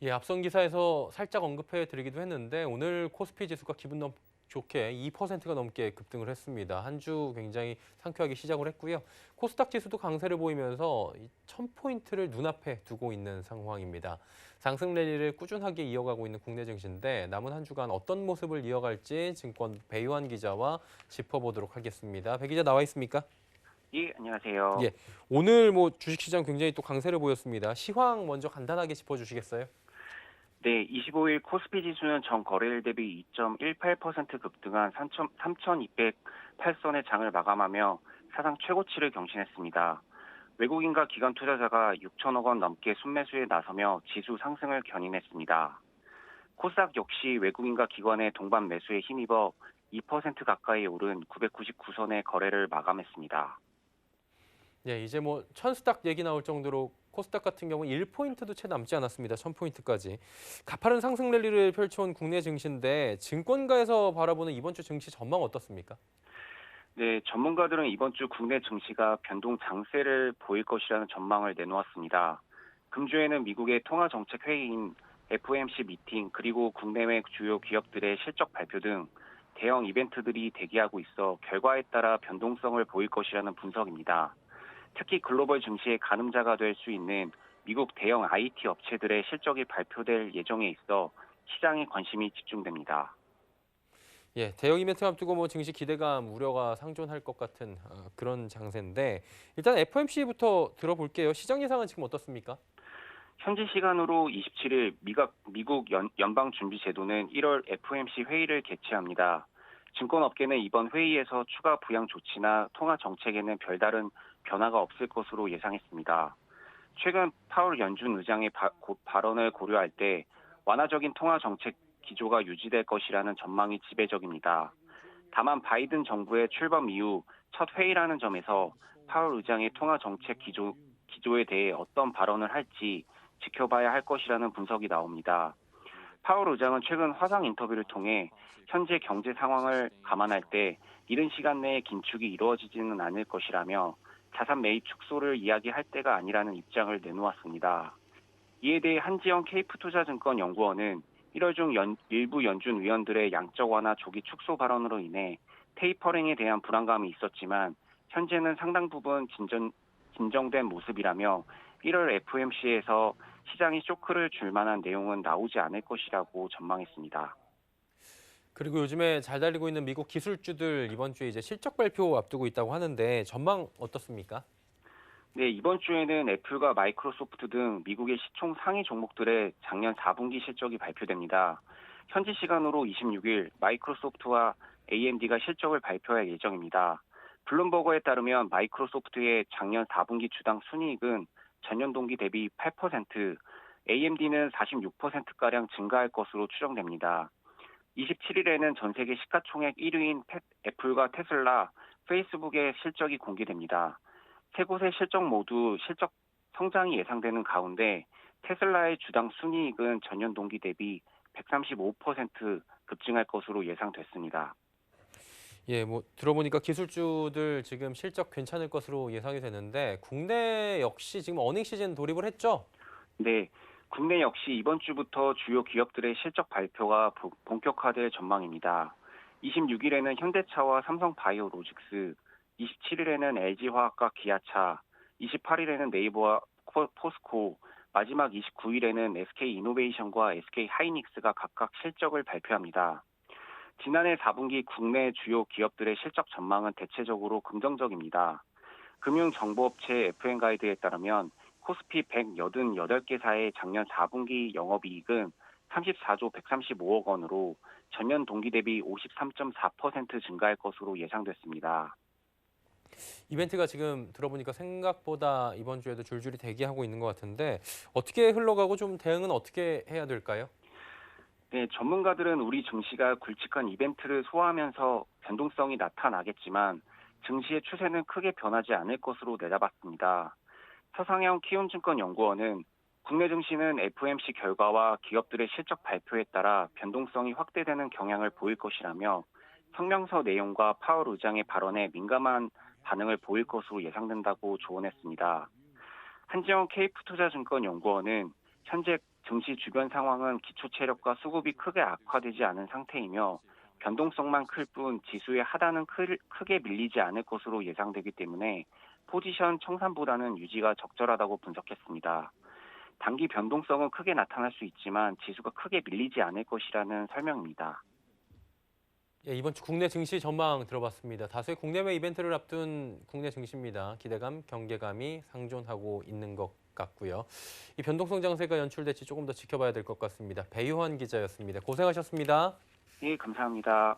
예, 앞선 기사에서 살짝 언급해 드리기도 했는데 오늘 코스피 지수가 기분 좋게 2%가 넘게 급등을 했습니다. 한 주 굉장히 상쾌하게 시작을 했고요. 코스닥 지수도 강세를 보이면서 1000포인트를 눈앞에 두고 있는 상황입니다. 상승 랠리를 꾸준하게 이어가고 있는 국내 증시인데 남은 한 주간 어떤 모습을 이어갈지 증권 배유한 기자와 짚어보도록 하겠습니다. 배 기자 나와 있습니까? 예, 안녕하세요. 예, 오늘 주식시장 굉장히 또 강세를 보였습니다. 시황 먼저 간단하게 짚어주시겠어요? 네, 25일 코스피 지수는 전 거래일 대비 2.18% 급등한 3,208선의 장을 마감하며 사상 최고치를 경신했습니다. 외국인과 기관 투자자가 6천억 원 넘게 순매수에 나서며 지수 상승을 견인했습니다. 코스닥 역시 외국인과 기관의 동반 매수에 힘입어 2% 가까이 오른 999선의 거래를 마감했습니다. 예, 이제 천스닥 얘기 나올 정도로 코스닥 같은 경우 1포인트도 채 남지 않았습니다. 1000포인트까지. 가파른 상승 랠리를 펼쳐온 국내 증시인데 증권가에서 바라보는 이번 주 증시 전망 어떻습니까? 네, 전문가들은 이번 주 국내 증시가 변동 장세를 보일 것이라는 전망을 내놓았습니다. 금주에는 미국의 통화정책회의인 FOMC 미팅 그리고 국내외 주요 기업들의 실적 발표 등 대형 이벤트들이 대기하고 있어 결과에 따라 변동성을 보일 것이라는 분석입니다. 특히 글로벌 증시의 가늠자가 될 수 있는 미국 대형 IT 업체들의 실적이 발표될 예정에 있어 시장의 관심이 집중됩니다. 예, 대형 이벤트 앞두고 증시 기대감, 우려가 상존할 것 같은 그런 장세인데 일단 FOMC부터 들어볼게요. 시장 예상은 지금 어떻습니까? 현지 시간으로 27일 미국 연방준비제도는 1월 FOMC 회의를 개최합니다. 증권업계는 이번 회의에서 추가 부양 조치나 통화 정책에는 별다른 변화가 없을 것으로 예상했습니다. 최근 파월 연준 의장의 발언을 고려할 때 완화적인 통화 정책 기조가 유지될 것이라는 전망이 지배적입니다. 다만 바이든 정부의 출범 이후 첫 회의라는 점에서 파월 의장의 통화 정책 기조에 대해 어떤 발언을 할지 지켜봐야 할 것이라는 분석이 나옵니다. 파월 의장은 최근 화상 인터뷰를 통해 현재 경제 상황을 감안할 때 이른 시간 내에 긴축이 이루어지지는 않을 것이라며 자산 매입 축소를 이야기할 때가 아니라는 입장을 내놓았습니다. 이에 대해 한지영 케이프투자증권 연구원은 1월 중 일부 연준 위원들의 양적 완화 조기 축소 발언으로 인해 테이퍼링에 대한 불안감이 있었지만 현재는 상당 부분 진정된 모습이라며 1월 FOMC에서 시장이 쇼크를 줄 만한 내용은 나오지 않을 것이라고 전망했습니다. 그리고 요즘에 잘 달리고 있는 미국 기술주들 이번 주에 이제 실적 발표 앞두고 있다고 하는데 전망 어떻습니까? 네, 이번 주에는 애플과 마이크로소프트 등 미국의 시총 상위 종목들의 작년 4분기 실적이 발표됩니다. 현지 시간으로 26일 마이크로소프트와 AMD가 실적을 발표할 예정입니다. 블룸버그에 따르면 마이크로소프트의 작년 4분기 주당 순이익은 전년 동기 대비 8%, AMD는 46%가량 증가할 것으로 추정됩니다. 27일에는 전 세계 시가총액 1위인 애플과 테슬라, 페이스북의 실적이 공개됩니다. 세 곳의 실적 모두 실적 성장이 예상되는 가운데 테슬라의 주당 순이익은 전년 동기 대비 135% 급증할 것으로 예상됐습니다. 예, 들어보니까 기술주들 지금 실적 괜찮을 것으로 예상이 되는데 국내 역시 지금 어닝 시즌 돌입을 했죠? 네, 국내 역시 이번 주부터 주요 기업들의 실적 발표가 본격화될 전망입니다. 26일에는 현대차와 삼성바이오로직스, 27일에는 LG화학과 기아차, 28일에는 네이버와 포스코, 마지막 29일에는 SK이노베이션과 SK하이닉스가 각각 실적을 발표합니다. 지난해 4분기 국내 주요 기업들의 실적 전망은 대체적으로 긍정적입니다. 금융정보업체 FN가이드에 따르면 코스피 188개사의 작년 4분기 영업이익은 34조 135억 원으로 전년 동기 대비 53.4% 증가할 것으로 예상됐습니다. 이벤트가 지금 들어보니까 생각보다 이번 주에도 줄줄이 대기하고 있는 것 같은데 어떻게 흘러가고 좀 대응은 어떻게 해야 될까요? 네, 전문가들은 우리 증시가 굵직한 이벤트를 소화하면서 변동성이 나타나겠지만 증시의 추세는 크게 변하지 않을 것으로 내다봤습니다. 서상영 키움증권연구원은 국내 증시는 FOMC 결과와 기업들의 실적 발표에 따라 변동성이 확대되는 경향을 보일 것이라며 성명서 내용과 파월 의장의 발언에 민감한 반응을 보일 것으로 예상된다고 조언했습니다. 한지영 케이프투자증권연구원은 현재 증시 주변 상황은 기초 체력과 수급이 크게 악화되지 않은 상태이며 변동성만 클 뿐 지수의 하단은 크게 밀리지 않을 것으로 예상되기 때문에 포지션 청산보다는 유지가 적절하다고 분석했습니다. 단기 변동성은 크게 나타날 수 있지만 지수가 크게 밀리지 않을 것이라는 설명입니다. 예, 이번 주 국내 증시 전망 들어봤습니다. 다수의 국내외 이벤트를 앞둔 국내 증시입니다. 기대감, 경계감이 상존하고 있는 것 같고요. 이 변동성 장세가 연출될지 조금 더 지켜봐야 될 것 같습니다. 배유환 기자였습니다. 고생하셨습니다. 예, 감사합니다.